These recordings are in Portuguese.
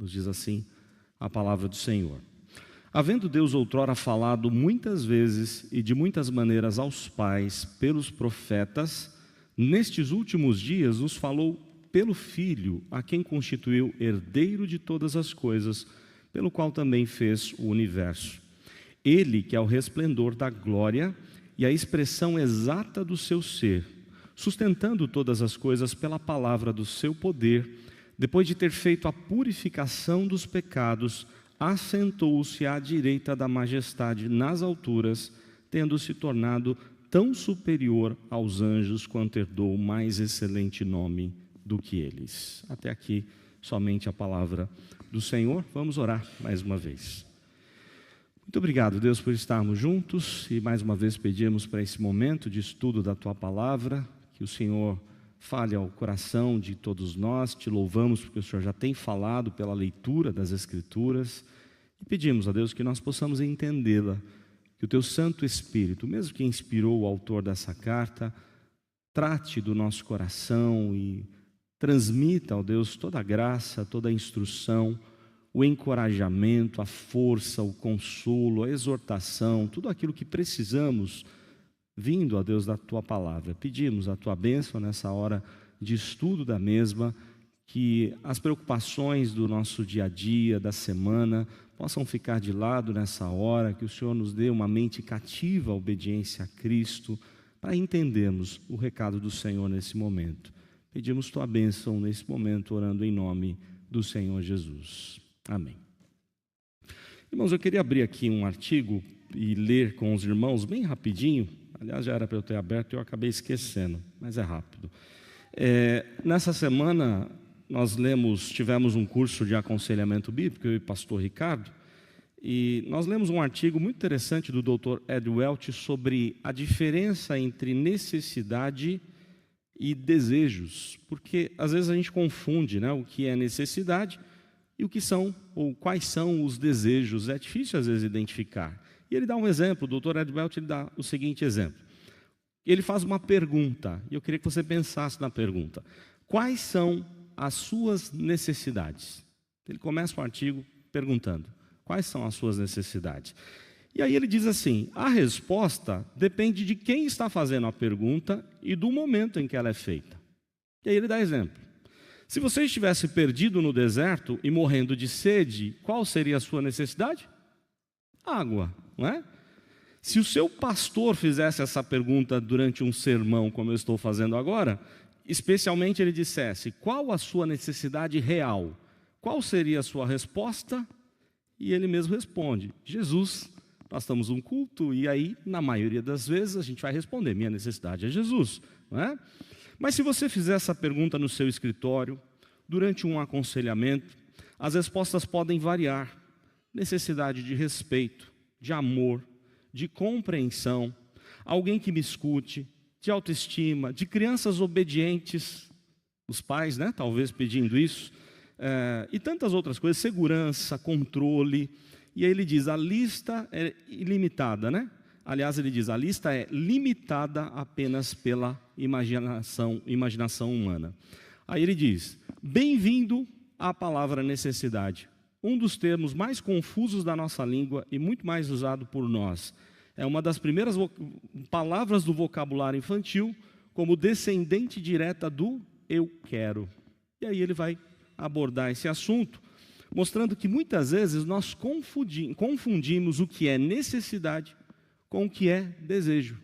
Nos diz assim a palavra do Senhor. Havendo Deus outrora falado muitas vezes e de muitas maneiras aos pais pelos profetas, nestes últimos dias nos falou pelo Filho, a quem constituiu herdeiro de todas as coisas, pelo qual também fez o universo. Ele que é o resplendor da glória e a expressão exata do seu ser, sustentando todas as coisas pela palavra do seu poder, depois de ter feito a purificação dos pecados, assentou-se à direita da majestade nas alturas, tendo se tornado tão superior aos anjos quanto herdou mais excelente nome do que eles. Até aqui, somente a palavra do Senhor. Vamos orar mais uma vez. Muito obrigado, Deus, por estarmos juntos e mais uma vez pedimos para esse momento de estudo da Tua Palavra, que o Senhor fale ao coração de todos nós. Te louvamos porque o Senhor já tem falado pela leitura das Escrituras e pedimos a Deus que nós possamos entendê-la, que o Teu Santo Espírito, mesmo que inspirou o autor dessa carta, trate do nosso coração e transmita, ó Deus, toda a graça, toda a instrução, o encorajamento, a força, o consolo, a exortação, tudo aquilo que precisamos, vindo, ó Deus, da Tua Palavra. Pedimos a Tua bênção nessa hora de estudo da mesma, que as preocupações do nosso dia a dia, da semana, possam ficar de lado nessa hora, que o Senhor nos dê uma mente cativa à obediência a Cristo, para entendermos o recado do Senhor nesse momento. Pedimos Tua bênção nesse momento, orando em nome do Senhor Jesus. Amém. Irmãos, eu queria abrir aqui um artigo e ler com os irmãos bem rapidinho. Aliás, já era para eu ter aberto e eu acabei esquecendo, mas é rápido. Nessa semana, tivemos um curso de aconselhamento bíblico, eu e o pastor Ricardo, e nós lemos um artigo muito interessante do Dr. Ed Welch sobre a diferença entre necessidade e desejos, porque às vezes a gente confunde, né, o que é necessidade e o que são, ou quais são os desejos. É difícil às vezes identificar. E ele dá um exemplo, o Dr. Ed Welch, ele dá o seguinte exemplo. Ele faz uma pergunta, e eu queria que você pensasse na pergunta. Quais são as suas necessidades? Ele começa o artigo perguntando, quais são as suas necessidades? E aí ele diz assim, a resposta depende de quem está fazendo a pergunta e do momento em que ela é feita. E aí ele dá exemplo. Se você estivesse perdido no deserto e morrendo de sede, qual seria a sua necessidade? Água, não é? Se o seu pastor fizesse essa pergunta durante um sermão, como eu estou fazendo agora, especialmente ele dissesse, qual a sua necessidade real? Qual seria a sua resposta? E ele mesmo responde, Jesus. Nós estamos num culto e aí, na maioria das vezes, a gente vai responder, minha necessidade é Jesus, não é? Mas se você fizer essa pergunta no seu escritório, durante um aconselhamento, as respostas podem variar. Necessidade de respeito, de amor, de compreensão, alguém que me escute, de autoestima, de crianças obedientes, os pais, né, talvez pedindo isso, e tantas outras coisas, segurança, controle. E aí ele diz, a lista é ilimitada, né? Aliás, ele diz, a lista é limitada apenas pela imaginação humana. Aí ele diz, bem-vindo à palavra necessidade. Um dos termos mais confusos da nossa língua e muito mais usado por nós. É uma das primeiras palavras do vocabulário infantil como descendente direta do eu quero. E aí ele vai abordar esse assunto, mostrando que muitas vezes nós confundimos o que é necessidade com o que é desejo,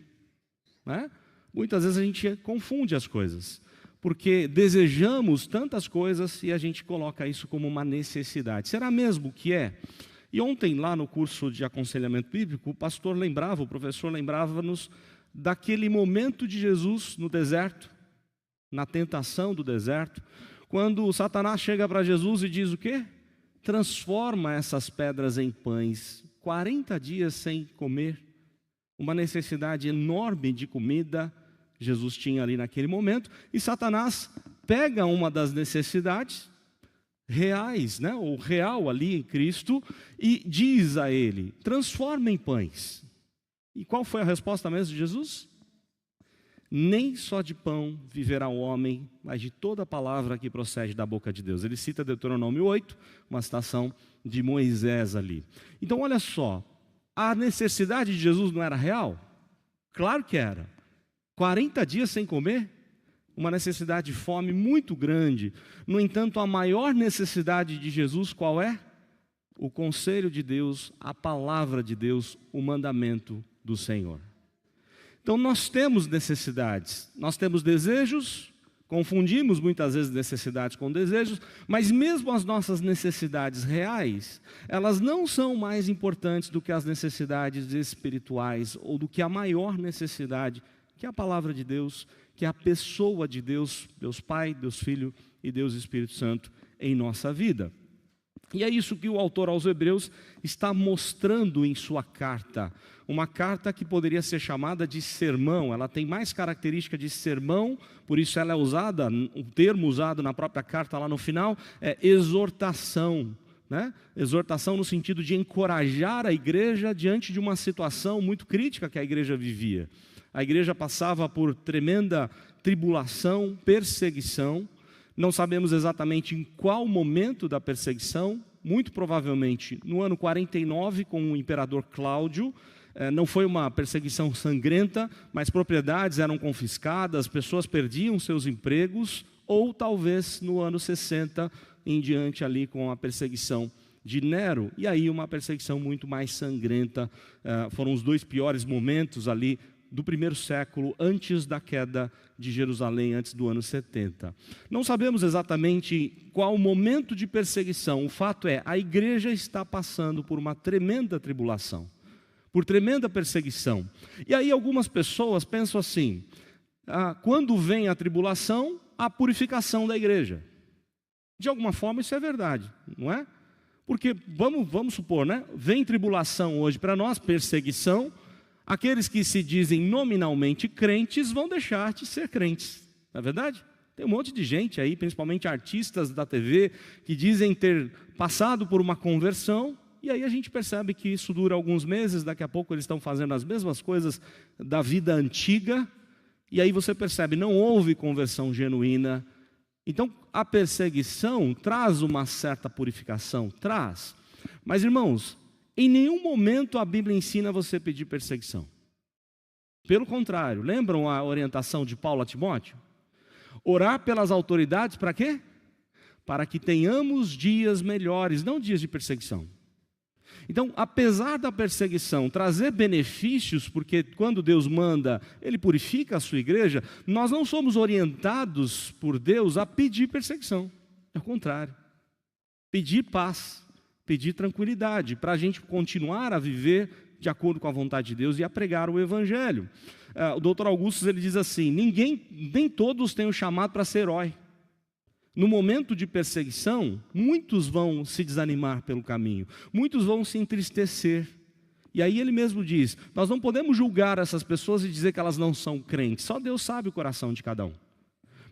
né? Muitas vezes a gente confunde as coisas, porque desejamos tantas coisas e a gente coloca isso como uma necessidade. Será mesmo que é? E ontem lá no curso de aconselhamento bíblico, o professor lembrava-nos daquele momento de Jesus no deserto, na tentação do deserto, quando Satanás chega para Jesus e diz o quê? Transforma essas pedras em pães, 40 dias sem comer, uma necessidade enorme de comida Jesus tinha ali naquele momento, e Satanás pega uma das necessidades reais, né, ou real ali em Cristo, e diz a ele, transforma em pães. E qual foi a resposta mesmo de Jesus? Nem só de pão viverá o homem, mas de toda palavra que procede da boca de Deus. Ele cita Deuteronômio 8, uma citação de Moisés ali. Então, olha só, a necessidade de Jesus não era real? Claro que era. 40 dias sem comer, uma necessidade de fome muito grande. No entanto, a maior necessidade de Jesus qual é? O conselho de Deus, a palavra de Deus, o mandamento do Senhor. Então nós temos necessidades, nós temos desejos, confundimos muitas vezes necessidades com desejos, mas mesmo as nossas necessidades reais, elas não são mais importantes do que as necessidades espirituais ou do que a maior necessidade, que é a palavra de Deus, que é a pessoa de Deus, Deus Pai, Deus Filho e Deus Espírito Santo em nossa vida. E é isso que o autor aos Hebreus está mostrando em sua carta. Uma carta que poderia ser chamada de sermão. Ela tem mais característica de sermão, por isso ela é usada, o termo usado na própria carta lá no final é exortação. Né? Exortação no sentido de encorajar a igreja diante de uma situação muito crítica que a igreja vivia. A igreja passava por tremenda tribulação, perseguição. Não sabemos exatamente em qual momento da perseguição, muito provavelmente no ano 49 com o imperador Cláudio. Não foi uma perseguição sangrenta, mas propriedades eram confiscadas, pessoas perdiam seus empregos, ou talvez no ano 60 em diante ali com a perseguição de Nero, e aí uma perseguição muito mais sangrenta. Foram os dois piores momentos ali do primeiro século, antes da queda de Jerusalém, antes do ano 70. Não sabemos exatamente qual o momento de perseguição. O fato é, a igreja está passando por uma tremenda tribulação, por tremenda perseguição. E aí algumas pessoas pensam assim, quando vem a tribulação, a purificação da igreja. De alguma forma isso é verdade, não é? Porque, vamos supor, né? Vem tribulação hoje para nós, perseguição. Aqueles que se dizem nominalmente crentes vão deixar de ser crentes, não é verdade? Tem um monte de gente aí, principalmente artistas da TV, que dizem ter passado por uma conversão, e aí a gente percebe que isso dura alguns meses, daqui a pouco eles estão fazendo as mesmas coisas da vida antiga, e aí você percebe, não houve conversão genuína. Então a perseguição traz uma certa purificação, traz. Mas irmãos, em nenhum momento a Bíblia ensina você a pedir perseguição. Pelo contrário, lembram a orientação de Paulo a Timóteo? Orar pelas autoridades para quê? Para que tenhamos dias melhores, não dias de perseguição. Então, apesar da perseguição trazer benefícios, porque quando Deus manda, Ele purifica a sua igreja, nós não somos orientados por Deus a pedir perseguição. É o contrário. Pedir paz. Pedir tranquilidade, para a gente continuar a viver de acordo com a vontade de Deus e a pregar o Evangelho. O doutor Augusto ele diz assim, nem todos têm o chamado para ser herói. No momento de perseguição, muitos vão se desanimar pelo caminho, muitos vão se entristecer. E aí ele mesmo diz, nós não podemos julgar essas pessoas e dizer que elas não são crentes, só Deus sabe o coração de cada um.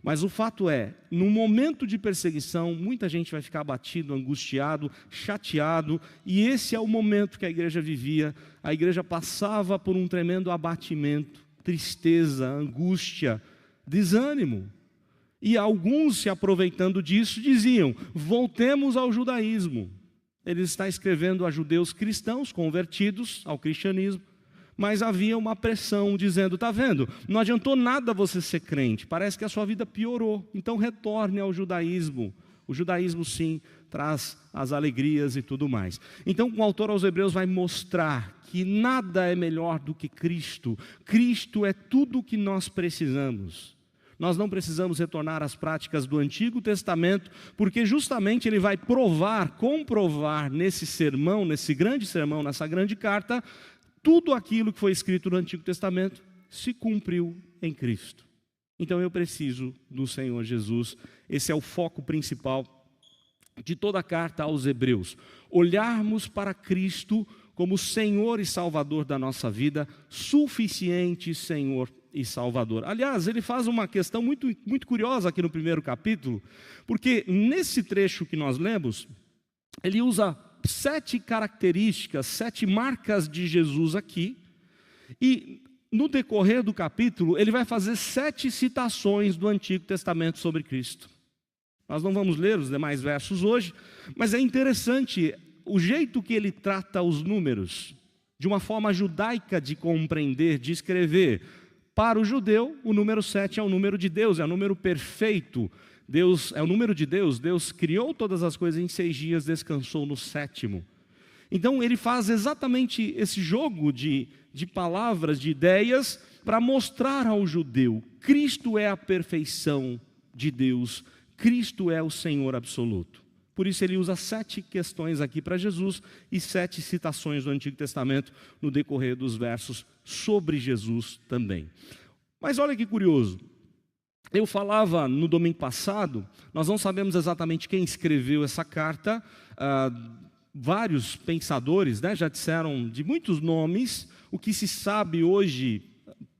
Mas o fato é, no momento de perseguição, muita gente vai ficar abatido, angustiado, chateado, e esse é o momento que a igreja vivia. A igreja passava por um tremendo abatimento, tristeza, angústia, desânimo. E alguns, se aproveitando disso, diziam, voltemos ao judaísmo. Ele está escrevendo a judeus cristãos convertidos ao cristianismo. Mas havia uma pressão dizendo, está vendo, não adiantou nada você ser crente, parece que a sua vida piorou, então retorne ao judaísmo. O judaísmo sim, traz as alegrias e tudo mais. Então o autor aos Hebreus vai mostrar que nada é melhor do que Cristo. Cristo é tudo o que nós precisamos. Nós não precisamos retornar às práticas do Antigo Testamento, porque justamente ele vai comprovar nesse sermão, nesse grande sermão, nessa grande carta, tudo aquilo que foi escrito no Antigo Testamento se cumpriu em Cristo. Então eu preciso do Senhor Jesus. Esse é o foco principal de toda a carta aos Hebreus. Olharmos para Cristo como Senhor e Salvador da nossa vida, suficiente Senhor e Salvador. Aliás, ele faz uma questão muito, muito curiosa aqui no primeiro capítulo, porque nesse trecho que nós lemos, ele usa 7 características, 7 marcas de Jesus aqui, e no decorrer do capítulo, ele vai fazer 7 citações do Antigo Testamento sobre Cristo. Nós não vamos ler os demais versos hoje, mas é interessante o jeito que ele trata os números, de uma forma judaica de compreender, de escrever. Para o judeu, o número 7 é o número de Deus, é o número perfeito. Deus é o número de Deus. Deus criou todas as coisas em 6 dias, descansou no 7º. Então ele faz exatamente esse jogo de palavras, de ideias, para mostrar ao judeu: Cristo é a perfeição de Deus, Cristo é o Senhor absoluto. Por isso ele usa 7 questões aqui para Jesus e 7 citações do Antigo Testamento no decorrer dos versos sobre Jesus também. Mas olha que curioso, eu falava no domingo passado, nós não sabemos exatamente quem escreveu essa carta, vários pensadores, né, já disseram de muitos nomes. O que se sabe hoje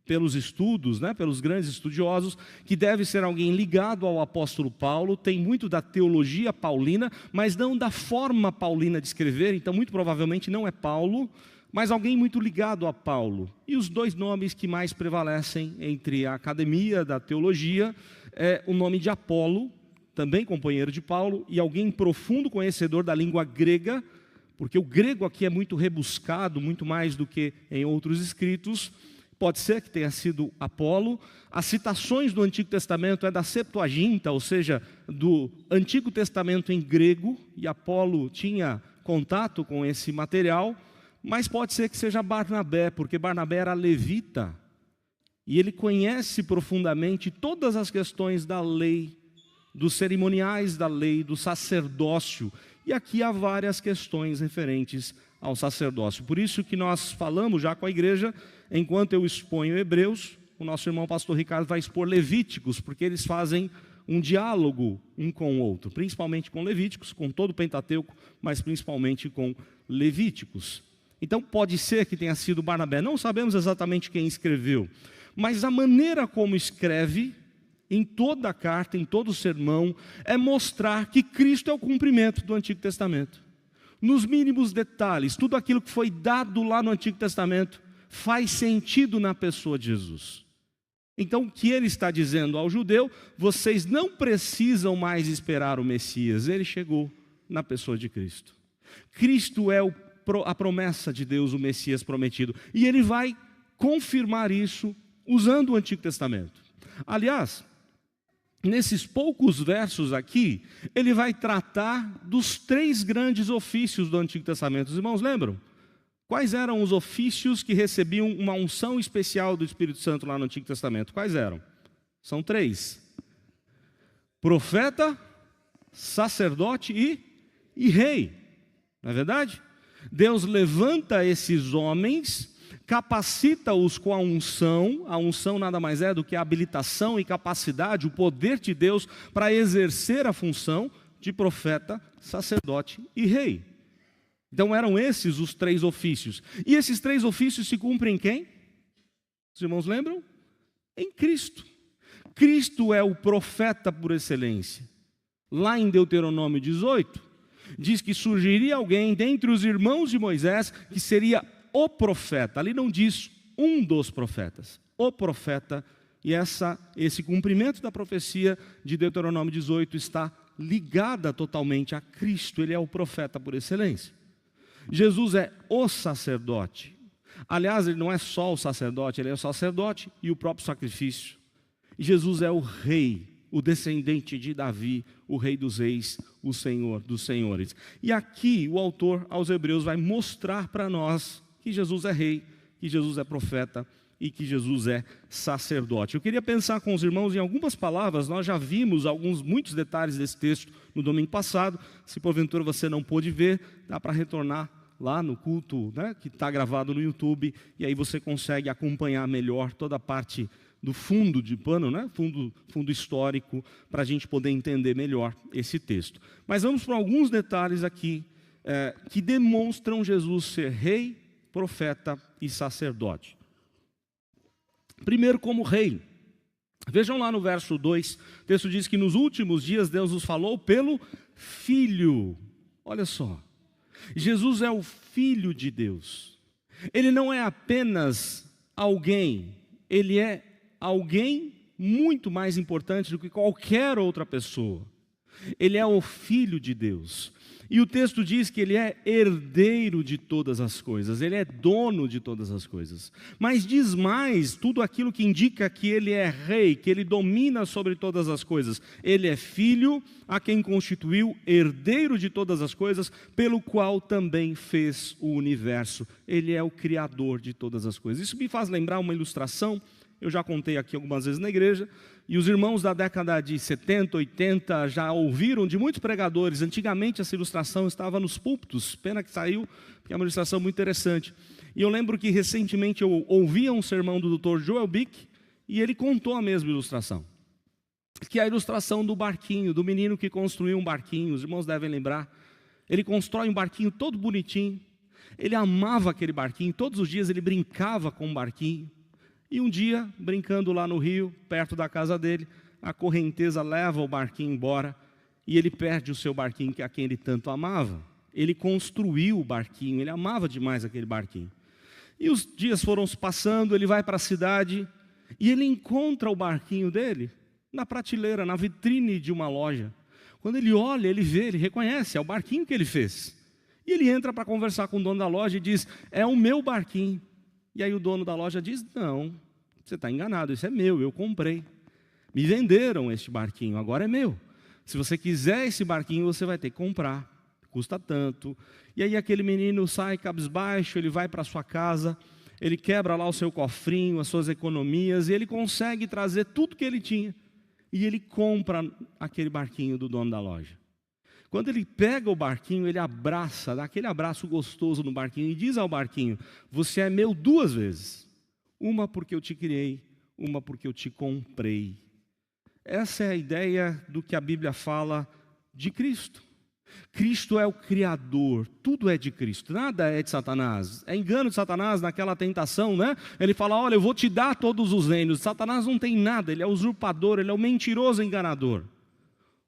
pelos estudos, né, pelos grandes estudiosos, que deve ser alguém ligado ao apóstolo Paulo. Tem muito da teologia paulina, mas não da forma paulina de escrever, então muito provavelmente não é Paulo, mas alguém muito ligado a Paulo. E os 2 nomes que mais prevalecem entre a academia da teologia é o nome de Apolo, também companheiro de Paulo, e alguém profundo conhecedor da língua grega, porque o grego aqui é muito rebuscado, muito mais do que em outros escritos. Pode ser que tenha sido Apolo. As citações do Antigo Testamento é da Septuaginta, ou seja, do Antigo Testamento em grego, e Apolo tinha contato com esse material, mas pode ser que seja Barnabé, porque Barnabé era levita, e ele conhece profundamente todas as questões da lei, dos cerimoniais da lei, do sacerdócio, e aqui há várias questões referentes ao sacerdócio. Por isso que nós falamos já com a igreja, enquanto eu exponho Hebreus, o nosso irmão pastor Ricardo vai expor Levíticos, porque eles fazem um diálogo um com o outro, principalmente com Levíticos, com todo o Pentateuco, mas principalmente com Levíticos. Então pode ser que tenha sido Barnabé, não sabemos exatamente quem escreveu, mas a maneira como escreve, em toda a carta, em todo o sermão, é mostrar que Cristo é o cumprimento do Antigo Testamento. Nos mínimos detalhes, tudo aquilo que foi dado lá no Antigo Testamento faz sentido na pessoa de Jesus. Então o que ele está dizendo ao judeu: vocês não precisam mais esperar o Messias, ele chegou na pessoa de Cristo. Cristo é a promessa de Deus, o Messias prometido, e ele vai confirmar isso usando o Antigo Testamento. Aliás, nesses poucos versos aqui, ele vai tratar dos 3 grandes ofícios do Antigo Testamento. Os irmãos lembram? Quais eram os ofícios que recebiam uma unção especial do Espírito Santo lá no Antigo Testamento? Quais eram? São 3. Profeta, sacerdote e rei. Não é verdade? Deus levanta esses homens, capacita-os com a unção nada mais é do que a habilitação e capacidade, o poder de Deus para exercer a função de profeta, sacerdote e rei. Então eram esses os 3 ofícios. E esses 3 ofícios se cumprem em quem? Os irmãos lembram? Em Cristo. Cristo é o profeta por excelência. Lá em Deuteronômio 18, diz que surgiria alguém dentre os irmãos de Moisés que seria o profeta. Ali não diz um dos profetas, o profeta. E esse cumprimento da profecia de Deuteronômio 18 está ligada totalmente a Cristo. Ele é o profeta por excelência. Jesus é o sacerdote. Aliás, ele não é só o sacerdote, ele é o sacerdote e o próprio sacrifício. Jesus é o rei, o descendente de Davi, o rei dos reis, o Senhor dos senhores. E aqui o autor aos Hebreus vai mostrar para nós que Jesus é rei, que Jesus é profeta e que Jesus é sacerdote. Eu queria pensar com os irmãos em algumas palavras. Nós já vimos muitos detalhes desse texto no domingo passado. Se porventura você não pôde ver, dá para retornar lá no culto, né, que está gravado no YouTube, e aí você consegue acompanhar melhor toda a parte do fundo de pano, né, fundo histórico, para a gente poder entender melhor esse texto. Mas vamos para alguns detalhes aqui que demonstram Jesus ser rei, profeta e sacerdote. Primeiro, como rei. Vejam lá no verso 2, o texto diz que nos últimos dias Deus nos falou pelo Filho. Olha só, Jesus é o Filho de Deus. Ele não é apenas alguém, ele é alguém muito mais importante do que qualquer outra pessoa. Ele é o Filho de Deus. E o texto diz que ele é herdeiro de todas as coisas, ele é dono de todas as coisas. Mas diz mais, tudo aquilo que indica que ele é rei, que ele domina sobre todas as coisas. Ele é filho a quem constituiu herdeiro de todas as coisas, pelo qual também fez o universo. Ele é o criador de todas as coisas. Isso me faz lembrar uma ilustração. Eu já contei aqui algumas vezes na igreja, e os irmãos da década de 70, 80 já ouviram de muitos pregadores. Antigamente essa ilustração estava nos púlpitos, pena que saiu, porque é uma ilustração muito interessante. E eu lembro que recentemente eu ouvia um sermão do Dr. Joel Bick, e ele contou a mesma ilustração, que é a ilustração do barquinho, do menino que construiu um barquinho. Os irmãos devem lembrar. Ele constrói um barquinho todo bonitinho, ele amava aquele barquinho, todos os dias ele brincava com o barquinho. E um dia, brincando lá no rio, perto da casa dele, a correnteza leva o barquinho embora e ele perde o seu barquinho a quem ele tanto amava. Ele construiu o barquinho, ele amava demais aquele barquinho. E os dias foram se passando, ele vai para a cidade e ele encontra o barquinho dele na prateleira, na vitrine de uma loja. Quando ele olha, ele vê, ele reconhece, é o barquinho que ele fez. E ele entra para conversar com o dono da loja e diz: é o meu barquinho. E aí o dono da loja diz: não, você está enganado, isso é meu, eu comprei. Me venderam este barquinho, agora é meu. Se você quiser esse barquinho, você vai ter que comprar, custa tanto. E aí aquele menino sai cabisbaixo, ele vai para sua casa, ele quebra lá o seu cofrinho, as suas economias, e ele consegue trazer tudo que ele tinha. E ele compra aquele barquinho do dono da loja. Quando ele pega o barquinho, ele abraça, dá aquele abraço gostoso no barquinho e diz ao barquinho: você é meu 2 vezes. Uma porque eu te criei, uma porque eu te comprei. Essa é a ideia do que a Bíblia fala de Cristo. Cristo é o Criador, tudo é de Cristo, nada é de Satanás. É engano de Satanás naquela tentação, né? Ele fala: olha, eu vou te dar todos os reinos. Satanás não tem nada, ele é usurpador, ele é o mentiroso enganador.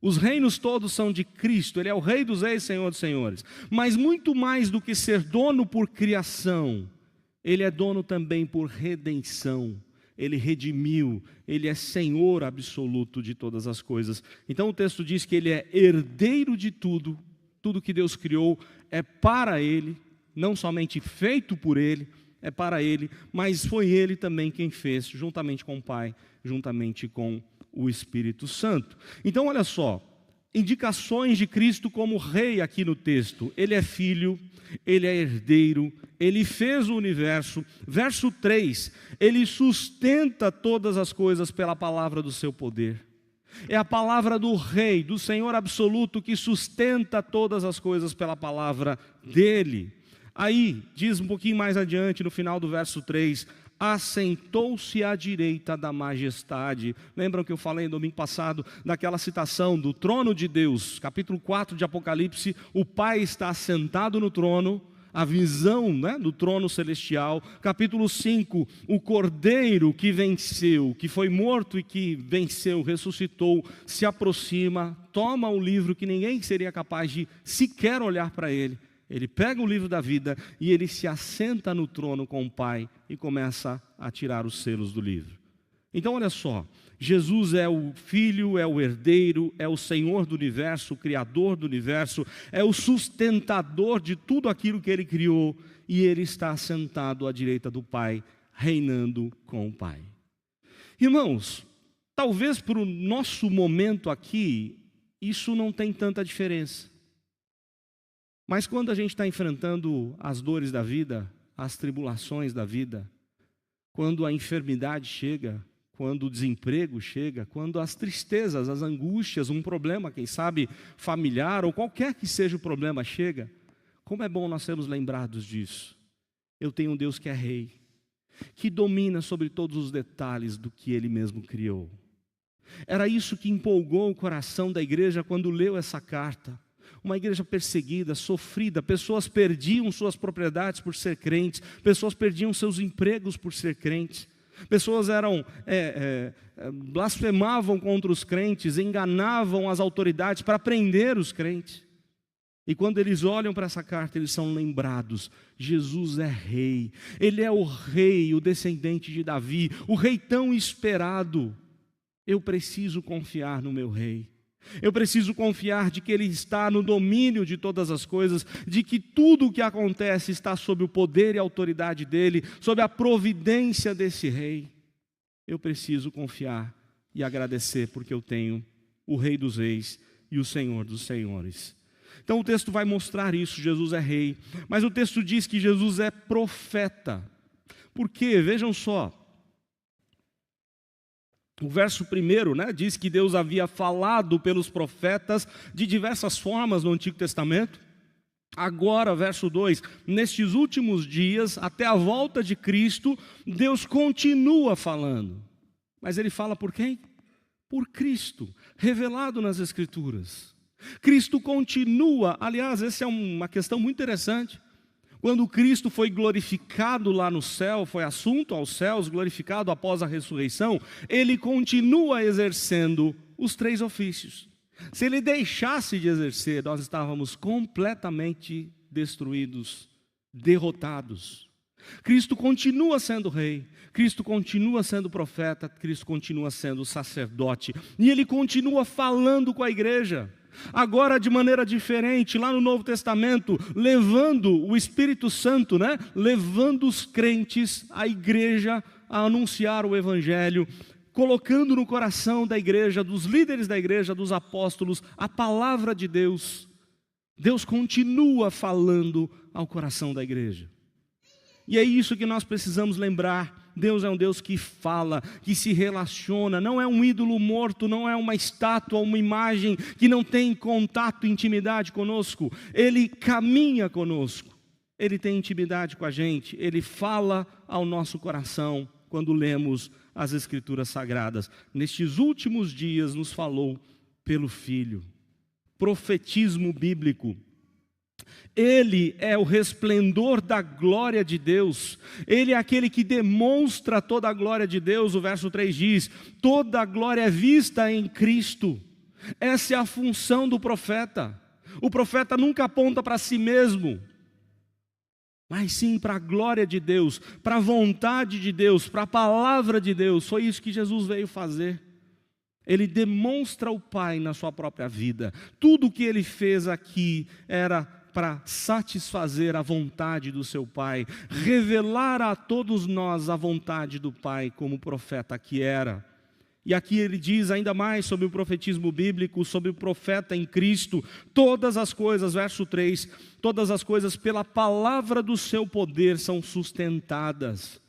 Os reinos todos são de Cristo, ele é o Rei dos Reis, Senhor dos Senhores. Mas muito mais do que ser dono por criação, ele é dono também por redenção. Ele redimiu, ele é Senhor absoluto de todas as coisas. Então o texto diz que ele é herdeiro de tudo, tudo que Deus criou é para ele, não somente feito por ele, é para ele, mas foi ele também quem fez, juntamente com o Pai, juntamente com o Espírito Santo. Então olha só, indicações de Cristo como rei aqui no texto. Ele é filho, ele é herdeiro, ele fez o universo. Verso 3, ele sustenta todas as coisas pela palavra do seu poder. É a palavra do rei, do Senhor absoluto, que sustenta todas as coisas pela palavra dele. Aí, diz um pouquinho mais adiante, no final do verso 3, assentou-se à direita da majestade. Lembram que eu falei no domingo passado daquela citação do trono de Deus, capítulo 4 de Apocalipse? O Pai está assentado no trono, a visão, né, do trono celestial. Capítulo 5, o Cordeiro que venceu, que foi morto e que venceu, ressuscitou, se aproxima, toma o livro que ninguém seria capaz de sequer olhar para ele. Ele pega o livro da vida e ele se assenta no trono com o Pai e começa a tirar os selos do livro. Então olha só, Jesus é o Filho, é o herdeiro, é o Senhor do universo, o Criador do universo, é o sustentador de tudo aquilo que Ele criou, e Ele está assentado à direita do Pai, reinando com o Pai. Irmãos, talvez para o nosso momento aqui, isso não tem tanta diferença. Mas quando a gente está enfrentando as dores da vida, as tribulações da vida, quando a enfermidade chega, quando o desemprego chega, quando as tristezas, as angústias, um problema, quem sabe, familiar, ou qualquer que seja o problema chega, como é bom nós sermos lembrados disso. Eu tenho um Deus que é rei, que domina sobre todos os detalhes do que Ele mesmo criou. Era isso que empolgou o coração da igreja quando leu essa carta. Uma igreja perseguida, sofrida, pessoas perdiam suas propriedades por ser crentes, pessoas perdiam seus empregos por ser crentes, pessoas blasfemavam contra os crentes, enganavam as autoridades para prender os crentes. E quando eles olham para essa carta, eles são lembrados: Jesus é rei, ele é o rei, o descendente de Davi, o rei tão esperado. Eu preciso confiar no meu rei. Eu preciso confiar de que ele está no domínio de todas as coisas, de que tudo o que acontece está sob o poder e a autoridade dele, sob a providência desse rei. Eu preciso confiar e agradecer porque eu tenho o Rei dos Reis e o Senhor dos Senhores. Então o texto vai mostrar isso: Jesus é rei, mas o texto diz que Jesus é profeta. Por quê? Vejam só. O verso 1, diz que Deus havia falado pelos profetas de diversas formas no Antigo Testamento. Agora, verso 2, nestes últimos dias, até a volta de Cristo, Deus continua falando. Mas ele fala por quem? Por Cristo, revelado nas Escrituras. Cristo continua, aliás, essa é uma questão muito interessante. Quando Cristo foi glorificado lá no céu, foi assunto aos céus, glorificado após a ressurreição, ele continua exercendo os 3 ofícios. Se ele deixasse de exercer, nós estávamos completamente destruídos, derrotados. Cristo continua sendo rei, Cristo continua sendo profeta, Cristo continua sendo sacerdote, e ele continua falando com a igreja. Agora de maneira diferente, lá no Novo Testamento, levando o Espírito Santo, levando os crentes, a igreja, a anunciar o Evangelho, colocando no coração da igreja, dos líderes da igreja, dos apóstolos, a palavra de Deus. Deus continua falando ao coração da igreja. E é isso que nós precisamos lembrar. Deus é um Deus que fala, que se relaciona, não é um ídolo morto, não é uma estátua, uma imagem que não tem contato, intimidade conosco. Ele caminha conosco, ele tem intimidade com a gente, ele fala ao nosso coração quando lemos as Escrituras Sagradas. Nestes últimos dias nos falou pelo Filho. Profetismo bíblico. Ele é o resplendor da glória de Deus, ele é aquele que demonstra toda a glória de Deus. O verso 3 diz: toda a glória é vista em Cristo. Essa é a função do profeta. O profeta nunca aponta para si mesmo, mas sim para a glória de Deus, para a vontade de Deus, para a palavra de Deus. Foi isso que Jesus veio fazer. Ele demonstra o Pai na sua própria vida. Tudo o que ele fez aqui era para satisfazer a vontade do seu Pai, revelar a todos nós a vontade do Pai, como o profeta que era. E aqui ele diz ainda mais sobre o profetismo bíblico, sobre o profeta em Cristo: todas as coisas, verso 3, todas as coisas pela palavra do seu poder são sustentadas.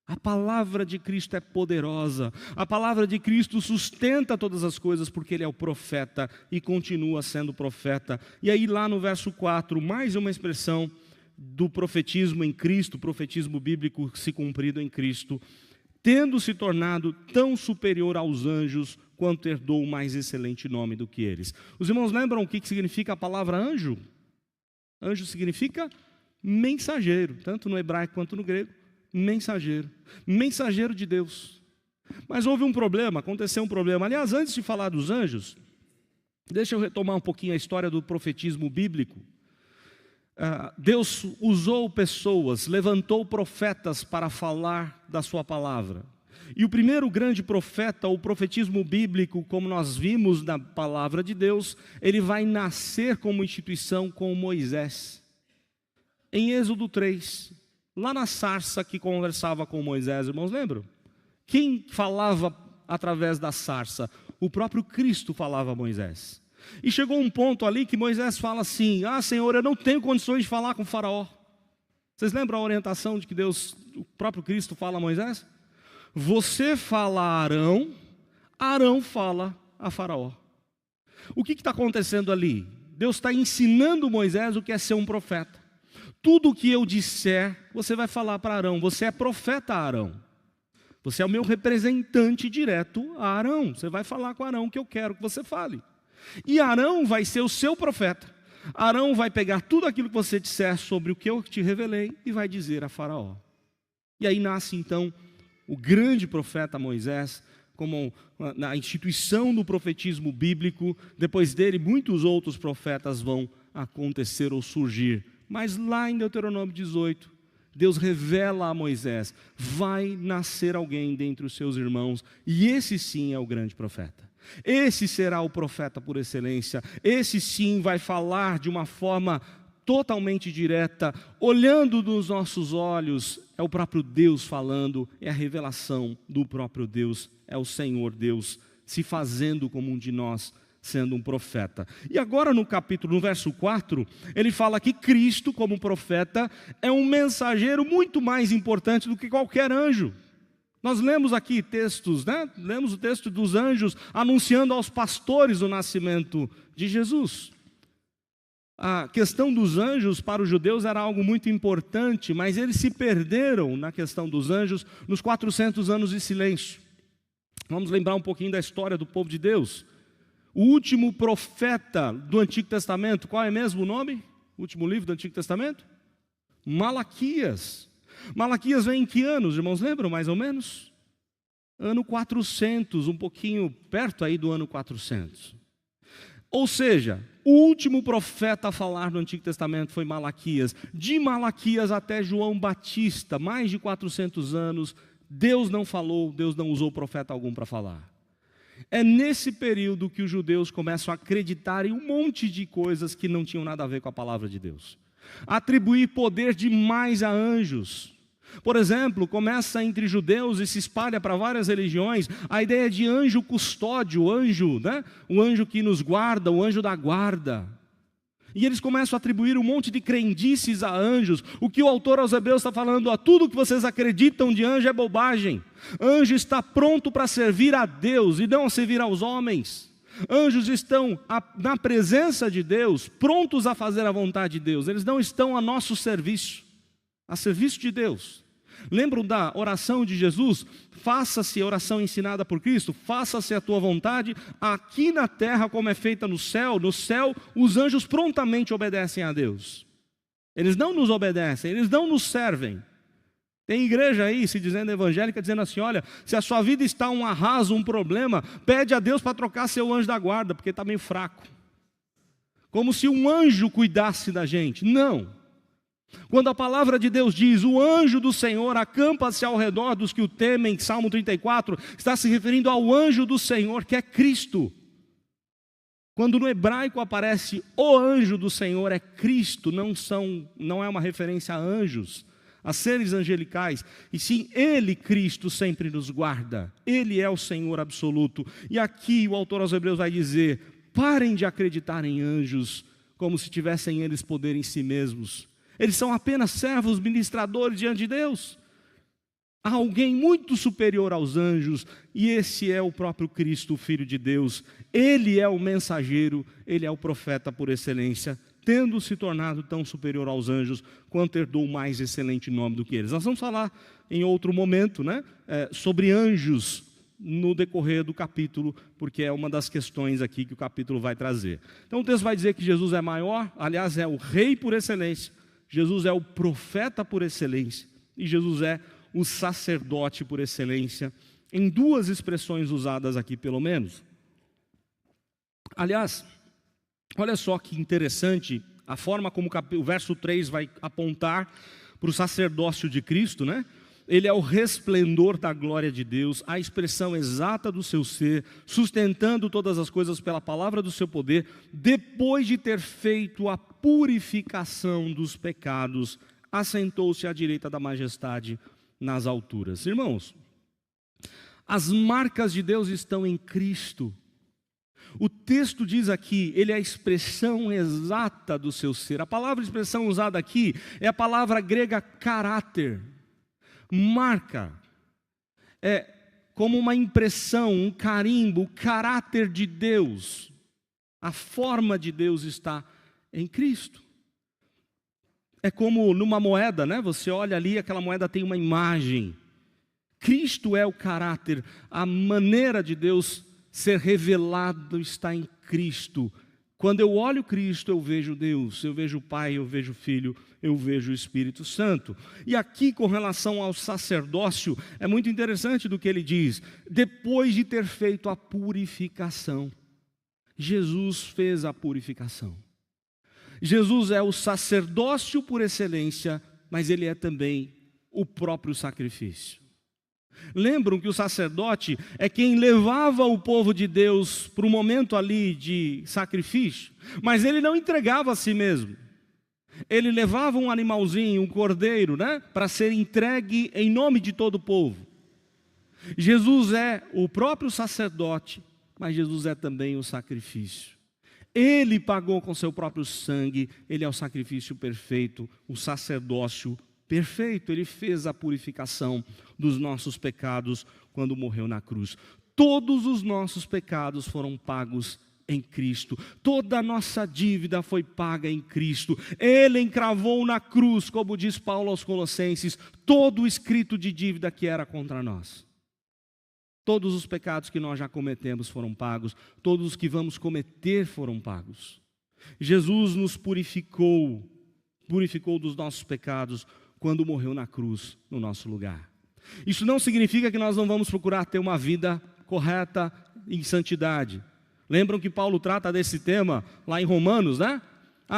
A palavra de Cristo é poderosa, a palavra de Cristo sustenta todas as coisas, porque ele é o profeta e continua sendo profeta. E aí lá no verso 4, mais uma expressão do profetismo em Cristo, profetismo bíblico se cumprido em Cristo: tendo se tornado tão superior aos anjos, quanto herdou o mais excelente nome do que eles. Os irmãos lembram o que significa a palavra anjo? Anjo significa mensageiro, tanto no hebraico quanto no grego. Mensageiro, mensageiro de Deus. Mas houve um problema, aconteceu um problema. Aliás, antes de falar dos anjos, deixa eu retomar um pouquinho a história do profetismo bíblico. Deus usou pessoas, levantou profetas para falar da sua palavra. E o primeiro grande profeta, o profetismo bíblico, como nós vimos na palavra de Deus, ele vai nascer como instituição com Moisés. Em Êxodo 3, lá na sarça que conversava com Moisés, irmãos, lembram? Quem falava através da sarça? O próprio Cristo falava a Moisés. E chegou um ponto ali que Moisés fala assim: Senhor, eu não tenho condições de falar com o faraó. Vocês lembram a orientação de que Deus, o próprio Cristo fala a Moisés? Você fala a Arão, Arão fala a faraó. O que está acontecendo ali? Deus está ensinando Moisés o que é ser um profeta. Tudo o que eu disser, você vai falar para Arão. Você é profeta, Arão. Você é o meu representante direto a Arão. Você vai falar com Arão o que eu quero que você fale. E Arão vai ser o seu profeta. Arão vai pegar tudo aquilo que você disser sobre o que eu te revelei e vai dizer a Faraó. E aí nasce então o grande profeta Moisés, como na instituição do profetismo bíblico. Depois dele, muitos outros profetas vão acontecer ou surgir. Mas lá em Deuteronômio 18, Deus revela a Moisés: vai nascer alguém dentre os seus irmãos, e esse sim é o grande profeta. Esse será o profeta por excelência. Esse sim vai falar de uma forma totalmente direta, olhando nos nossos olhos. É o próprio Deus falando, é a revelação do próprio Deus, é o Senhor Deus se fazendo como um de nós, sendo um profeta. E agora no verso 4, ele fala que Cristo, como profeta, é um mensageiro muito mais importante do que qualquer anjo. Nós lemos aqui textos, né? Lemos o texto dos anjos anunciando aos pastores o nascimento de Jesus. A questão dos anjos para os judeus era algo muito importante, mas eles se perderam na questão dos anjos nos 400 anos de silêncio. Vamos lembrar um pouquinho da história do povo de Deus. O último profeta do Antigo Testamento, qual é mesmo o nome? O último livro do Antigo Testamento? Malaquias. Malaquias vem em que ano, os irmãos lembram mais ou menos? Ano 400, um pouquinho perto aí do ano 400. Ou seja, o último profeta a falar no Antigo Testamento foi Malaquias. De Malaquias até João Batista, mais de 400 anos, Deus não falou, Deus não usou profeta algum para falar. É nesse período que os judeus começam a acreditar em um monte de coisas que não tinham nada a ver com a palavra de Deus. Atribuir poder demais a anjos. Por exemplo, começa entre judeus e se espalha para várias religiões a ideia de anjo custódio, o anjo que nos guarda, o anjo da guarda. E eles começam a atribuir um monte de crendices a anjos. O que o autor aos Hebreus está falando, tudo que vocês acreditam de anjo é bobagem. Anjo está pronto para servir a Deus e não a servir aos homens. Anjos estão na presença de Deus, prontos a fazer a vontade de Deus. Eles não estão a nosso serviço, a serviço de Deus. Lembram da oração de Jesus? Faça-se a oração ensinada por Cristo, faça-se a tua vontade, aqui na terra como é feita no céu. No céu, os anjos prontamente obedecem a Deus. Eles não nos obedecem, eles não nos servem. Tem igreja aí, se dizendo evangélica, dizendo assim: olha, se a sua vida está um arraso, um problema, pede a Deus para trocar seu anjo da guarda, porque está meio fraco. Como se um anjo cuidasse da gente. Não. Quando a palavra de Deus diz: o anjo do Senhor acampa-se ao redor dos que o temem, Salmo 34, está se referindo ao anjo do Senhor, que é Cristo. Quando no hebraico aparece o anjo do Senhor, é Cristo, não é uma referência a anjos, a seres angelicais, e sim Ele, Cristo, sempre nos guarda. Ele é o Senhor absoluto. E aqui o autor aos Hebreus vai dizer: parem de acreditar em anjos como se tivessem eles poder em si mesmos. Eles são apenas servos ministradores diante de Deus. Há alguém muito superior aos anjos, e esse é o próprio Cristo, o Filho de Deus. Ele é o mensageiro, ele é o profeta por excelência, tendo se tornado tão superior aos anjos, quanto herdou mais excelente nome do que eles. Nós vamos falar em outro momento, sobre anjos no decorrer do capítulo, porque é uma das questões aqui que o capítulo vai trazer. Então o texto vai dizer que Jesus é maior, aliás é o rei por excelência, Jesus é o profeta por excelência, e Jesus é o sacerdote por excelência, em duas expressões usadas aqui pelo menos. Aliás, olha só que interessante a forma como o verso 3 vai apontar para o sacerdócio de Cristo, Ele é o resplendor da glória de Deus, a expressão exata do seu ser, sustentando todas as coisas pela palavra do seu poder, depois de ter feito a purificação dos pecados, assentou-se à direita da majestade nas alturas. Irmãos, as marcas de Deus estão em Cristo. O texto diz aqui, ele é a expressão exata do seu ser. A palavra expressão usada aqui é a palavra grega caráter. Marca, é como uma impressão, um carimbo, o caráter de Deus, a forma de Deus está em Cristo. É como numa moeda, você olha ali, aquela moeda tem uma imagem. Cristo é o caráter, a maneira de Deus ser revelado está em Cristo. Quando eu olho Cristo, eu vejo Deus, eu vejo o Pai, eu vejo o Filho, eu vejo o Espírito Santo. E aqui, com relação ao sacerdócio, é muito interessante do que ele diz. Depois de ter feito a purificação, Jesus fez a purificação. Jesus é o sacerdócio por excelência, mas ele é também o próprio sacrifício. Lembram que o sacerdote é quem levava o povo de Deus para o momento ali de sacrifício, mas ele não entregava a si mesmo. Ele levava um animalzinho, um cordeiro, para ser entregue em nome de todo o povo. Jesus é o próprio sacerdote, mas Jesus é também o sacrifício. Ele pagou com seu próprio sangue, ele é o sacrifício perfeito, o sacerdócio perfeito. Ele fez a purificação dos nossos pecados quando morreu na cruz. Todos os nossos pecados foram pagos em Cristo. Toda a nossa dívida foi paga em Cristo. Ele encravou na cruz, como diz Paulo aos Colossenses, todo o escrito de dívida que era contra nós. Todos os pecados que nós já cometemos foram pagos, todos os que vamos cometer foram pagos. Jesus nos purificou dos nossos pecados quando morreu na cruz no nosso lugar. Isso não significa que nós não vamos procurar ter uma vida correta em santidade. Lembram que Paulo trata desse tema lá em Romanos,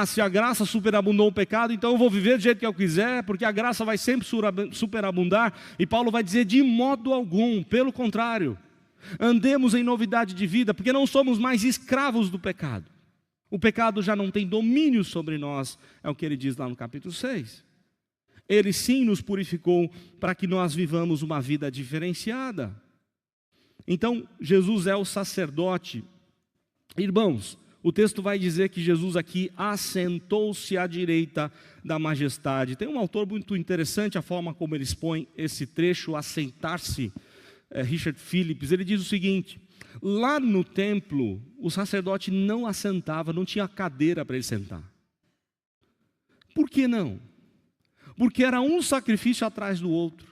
se a graça superabundou o pecado, então eu vou viver do jeito que eu quiser, porque a graça vai sempre superabundar. E Paulo vai dizer, de modo algum, pelo contrário, andemos em novidade de vida, porque não somos mais escravos do pecado. O pecado já não tem domínio sobre nós, é o que ele diz lá no capítulo 6. Ele sim nos purificou para que nós vivamos uma vida diferenciada. Então, Jesus é o sacerdote. Irmãos, o texto vai dizer que Jesus aqui assentou-se à direita da majestade. Tem um autor muito interessante, a forma como ele expõe esse trecho, assentar-se, Richard Phillips. Ele diz o seguinte: lá no templo, o sacerdote não assentava, não tinha cadeira para ele sentar. Por que não? Porque era um sacrifício atrás do outro.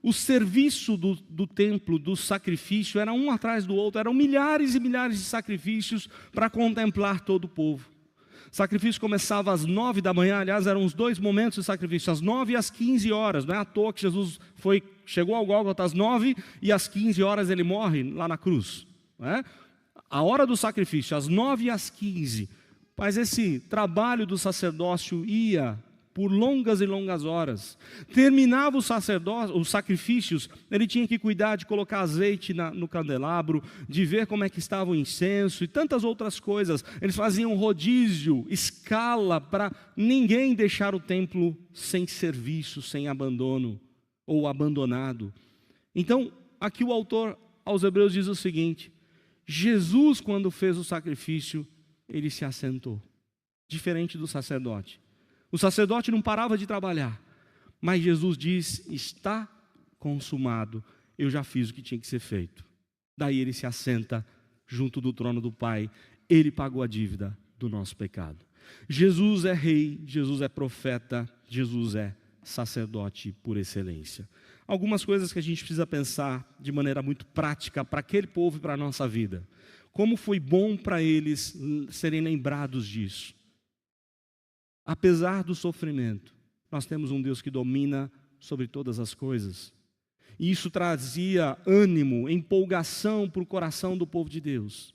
O serviço do templo, do sacrifício, era um atrás do outro. Eram milhares e milhares de sacrifícios para contemplar todo o povo. O sacrifício começava às 9 da manhã, aliás, eram os 2 momentos de sacrifício, às 9 e às 15 horas. Não é à toa que Jesus chegou ao Gólgota às 9 e às 15 horas ele morre lá na cruz. A hora do sacrifício, às 9 e às 15. Mas esse trabalho do sacerdócio ia por longas e longas horas. Terminava os sacrifícios, ele tinha que cuidar de colocar azeite no candelabro, de ver como é que estava o incenso e tantas outras coisas. Eles faziam rodízio, escala, para ninguém deixar o templo sem serviço, sem abandono ou abandonado. Então, aqui o autor aos Hebreus diz o seguinte: Jesus, quando fez o sacrifício, ele se assentou, diferente do sacerdote. O sacerdote não parava de trabalhar, mas Jesus diz, está consumado, eu já fiz o que tinha que ser feito. Daí ele se assenta junto do trono do Pai, ele pagou a dívida do nosso pecado. Jesus é rei, Jesus é profeta, Jesus é sacerdote por excelência. Algumas coisas que a gente precisa pensar de maneira muito prática para aquele povo e para a nossa vida. Como foi bom para eles serem lembrados disso. Apesar do sofrimento, nós temos um Deus que domina sobre todas as coisas. E isso trazia ânimo, empolgação para o coração do povo de Deus.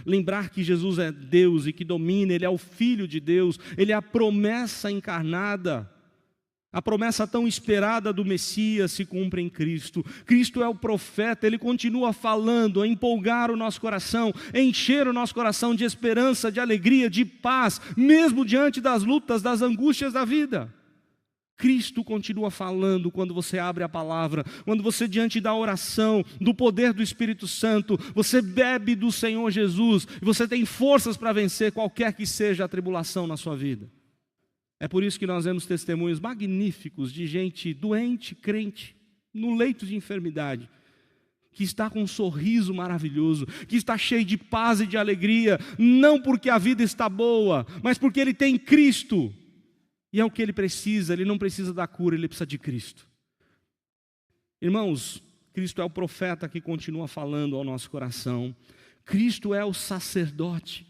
Lembrar que Jesus é Deus e que domina, Ele é o Filho de Deus, Ele é a promessa encarnada. A promessa tão esperada do Messias se cumpre em Cristo. Cristo é o profeta, Ele continua falando, a empolgar o nosso coração, a encher o nosso coração de esperança, de alegria, de paz, mesmo diante das lutas, das angústias da vida. Cristo continua falando quando você abre a palavra, quando você diante da oração, do poder do Espírito Santo, você bebe do Senhor Jesus, e você tem forças para vencer qualquer que seja a tribulação na sua vida. É por isso que nós vemos testemunhos magníficos de gente doente, crente, no leito de enfermidade, que está com um sorriso maravilhoso, que está cheio de paz e de alegria, não porque a vida está boa, mas porque ele tem Cristo, e é o que ele precisa. Ele não precisa da cura, ele precisa de Cristo. Irmãos, Cristo é o profeta que continua falando ao nosso coração, Cristo é o sacerdote,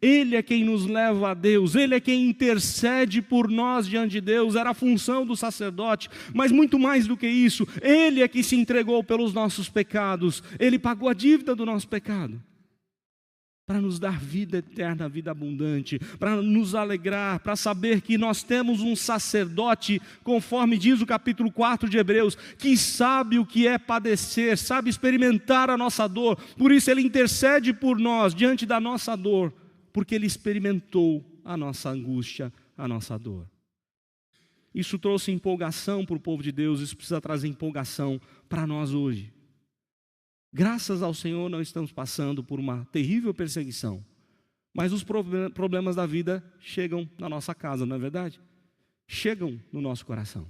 Ele é quem nos leva a Deus, Ele é quem intercede por nós diante de Deus. Era a função do sacerdote, mas muito mais do que isso, Ele é que se entregou pelos nossos pecados, Ele pagou a dívida do nosso pecado. para nos dar vida eterna, vida abundante, para nos alegrar, para saber que nós temos um sacerdote, conforme diz o capítulo 4 de Hebreus, que sabe o que é padecer, sabe experimentar a nossa dor, por isso ele intercede por nós diante da nossa dor, porque ele experimentou a nossa angústia, a nossa dor. Isso trouxe empolgação para o povo de Deus, isso precisa trazer empolgação para nós hoje. Graças ao Senhor não estamos passando por uma terrível perseguição, mas os problemas da vida chegam na nossa casa, não é verdade? Chegam no nosso coração.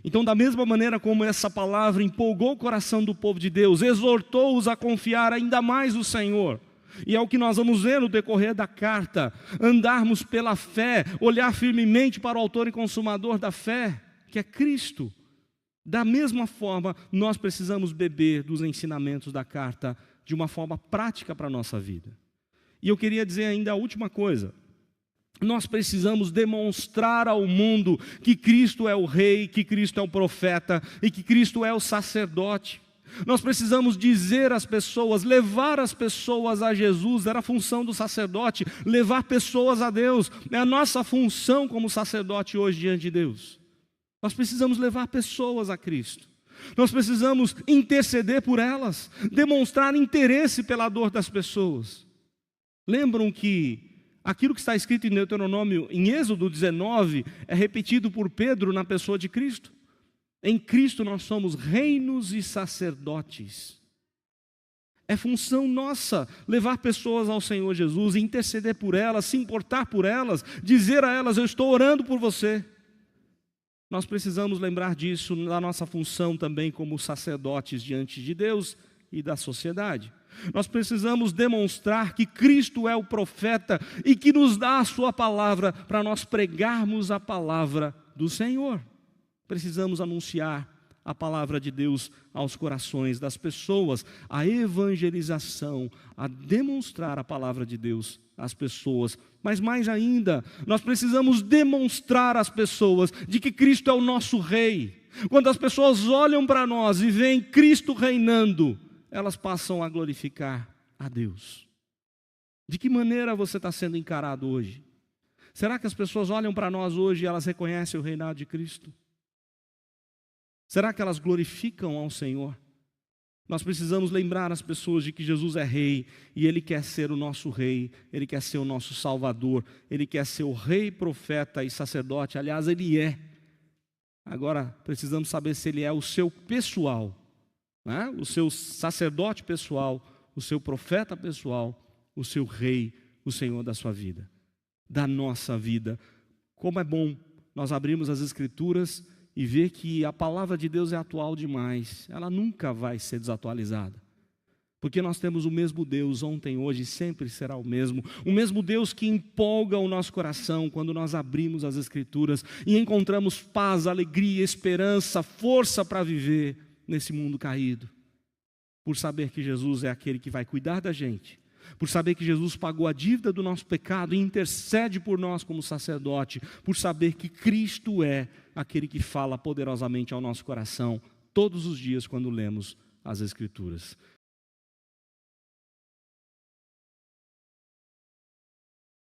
Então, da mesma maneira como essa palavra empolgou o coração do povo de Deus, exortou-os a confiar ainda mais no Senhor, e é o que nós vamos ver no decorrer da carta, andarmos pela fé, olhar firmemente para o autor e consumador da fé, que é Cristo. Da mesma forma, nós precisamos beber dos ensinamentos da carta de uma forma prática para a nossa vida. E eu queria dizer ainda a última coisa. Nós precisamos demonstrar ao mundo que Cristo é o Rei, que Cristo é o profeta e que Cristo é o sacerdote. Nós precisamos dizer às pessoas, levar as pessoas a Jesus. Era a função do sacerdote, levar pessoas a Deus. É a nossa função como sacerdote hoje diante de Deus. Nós precisamos levar pessoas a Cristo. Nós precisamos interceder por elas, demonstrar interesse pela dor das pessoas. Lembram que aquilo que está escrito em Deuteronômio, em Êxodo 19, é repetido por Pedro na pessoa de Cristo. Em Cristo nós somos reinos e sacerdotes. É função nossa levar pessoas ao Senhor Jesus, interceder por elas, se importar por elas, dizer a elas, eu estou orando por você. Nós precisamos lembrar disso na nossa função também como sacerdotes diante de Deus e da sociedade. Nós precisamos demonstrar que Cristo é o profeta e que nos dá a sua palavra para nós pregarmos a palavra do Senhor. Precisamos anunciar a palavra de Deus aos corações das pessoas, a evangelização, a demonstrar a palavra de Deus às pessoas. Mas mais ainda, nós precisamos demonstrar às pessoas de que Cristo é o nosso Rei. Quando as pessoas olham para nós e veem Cristo reinando, elas passam a glorificar a Deus. De que maneira você está sendo encarado hoje? Será que as pessoas olham para nós hoje e elas reconhecem o reinado de Cristo? Será que elas glorificam ao Senhor? Nós precisamos lembrar as pessoas de que Jesus é Rei e Ele quer ser o nosso Rei, Ele quer ser o nosso Salvador, Ele quer ser o Rei, profeta e sacerdote. Aliás, Ele é. Agora, precisamos saber se Ele é o seu pessoal, né? O seu sacerdote pessoal, o seu profeta pessoal, o seu Rei, o Senhor da sua vida, da nossa vida. Como é bom nós abrirmos as Escrituras e ver que a palavra de Deus é atual demais, ela nunca vai ser desatualizada, porque nós temos o mesmo Deus ontem, hoje e sempre será o mesmo Deus que empolga o nosso coração quando nós abrimos as Escrituras e encontramos paz, alegria, esperança, força para viver nesse mundo caído, por saber que Jesus é aquele que vai cuidar da gente, por saber que Jesus pagou a dívida do nosso pecado e intercede por nós como sacerdote, por saber que Cristo é aquele que fala poderosamente ao nosso coração todos os dias quando lemos as Escrituras.